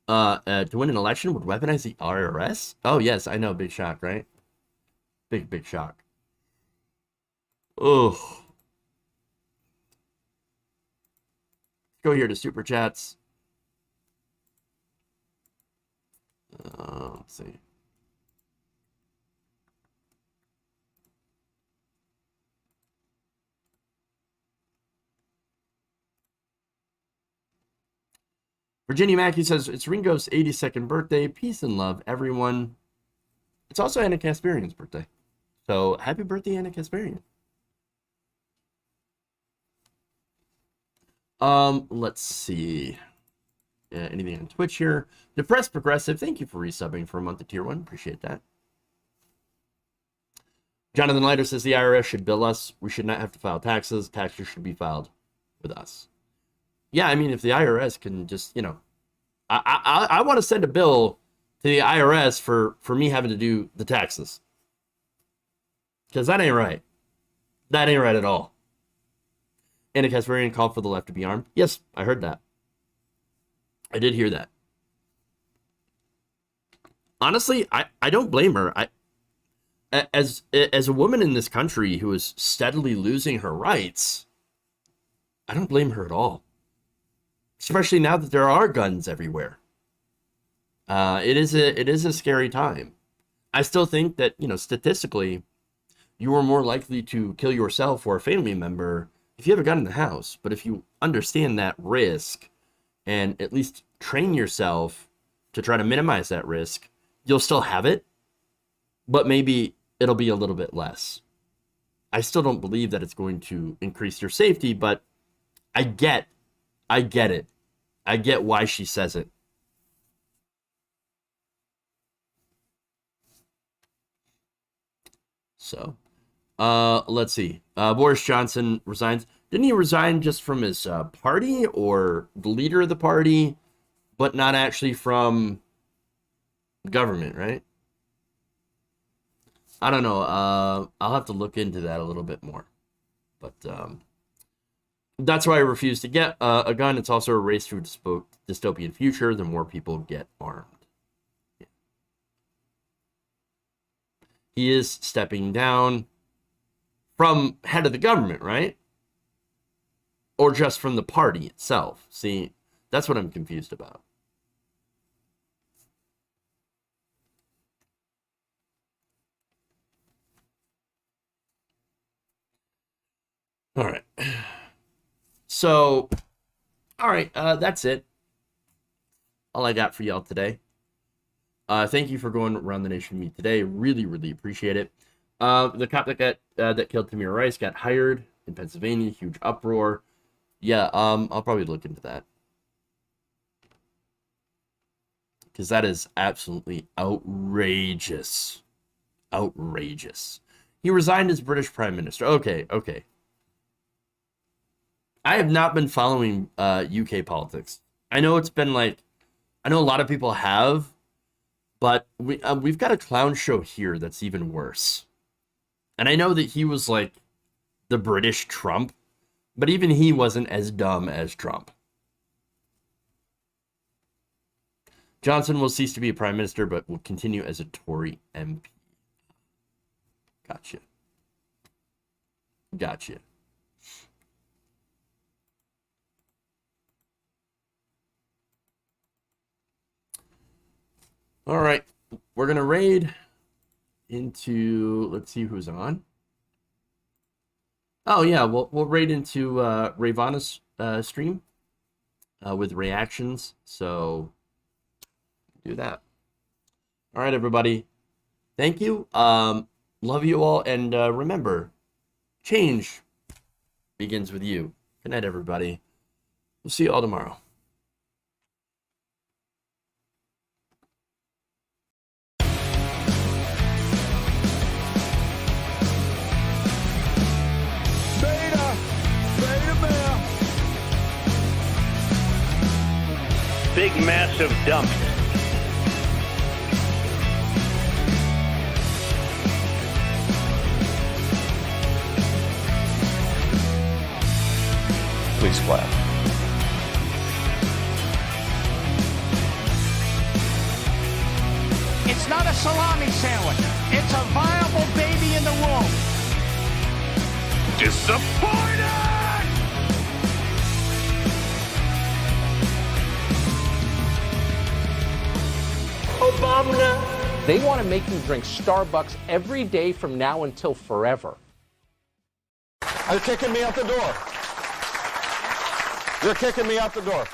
to win an election would weaponize the IRS? Oh, yes, I know. Big shock, right? Big shock. Ugh. Go here to Super Chats. Let's see. Virginia Mackey says, it's Ringo's 82nd birthday. Peace and love, everyone. It's also Anna Kasparian's birthday. So happy birthday, Anna Kasparian. Let's see. Anything on Twitch here? Depressed Progressive, thank you for resubbing for a month of tier 1. Appreciate that. Jonathan Leiter says the IRS should bill us. We should not have to file taxes. Taxes should be filed with us. Yeah, I mean, if the IRS can just, I want to send a bill to the IRS for me having to do the taxes. Because that ain't right. That ain't right at all. Anna Kasparian called for the left to be armed. Yes, I heard that. I did hear that. Honestly, I don't blame her. As a woman in this country who is steadily losing her rights, I don't blame her at all. Especially now that there are guns everywhere. It is a scary time. I still think that, statistically, you are more likely to kill yourself or a family member if you have a gun in the house. But if you understand that risk and at least train yourself to try to minimize that risk, you'll still have it, but maybe it'll be a little bit less. I still don't believe that it's going to increase your safety, but I get it. I get why she says it. So, let's see. Boris Johnson resigns. Didn't he resign just from his party or the leader of the party, but not actually from government, right? I don't know. I'll have to look into that a little bit more. But that's why I refuse to get a gun. It's also a race to a dystopian future. The more people get armed. Yeah. He is stepping down from head of the government, right? Or just from the party itself. See, that's what I'm confused about. All right. So, all right, that's it. All I got for y'all today. Thank you for going around the nation with me today. Really, really appreciate it. The cop that killed Tamir Rice got hired in Pennsylvania. Huge uproar. Yeah, I'll probably look into that. Because that is absolutely outrageous. Outrageous. He resigned as British Prime Minister. Okay. I have not been following UK politics. I know it's been I know a lot of people have, but we've got a clown show here that's even worse. And I know that he was the British Trump, but even he wasn't as dumb as Trump. Johnson will cease to be a prime minister, but will continue as a Tory MP. Gotcha. All right, we're going to raid into, let's see who's on. Oh, yeah, we'll raid into Ravana's stream with reactions, so do that. All right, everybody. Thank you. Love you all, and remember, change begins with you. Good night, everybody. We'll see you all tomorrow. Big, massive dump. Please clap. It's not a salami sandwich. It's a viable baby in the womb. Disappointed! Obama. They want to make you drink Starbucks every day from now until forever. They're kicking me out the door. They're kicking me out the door.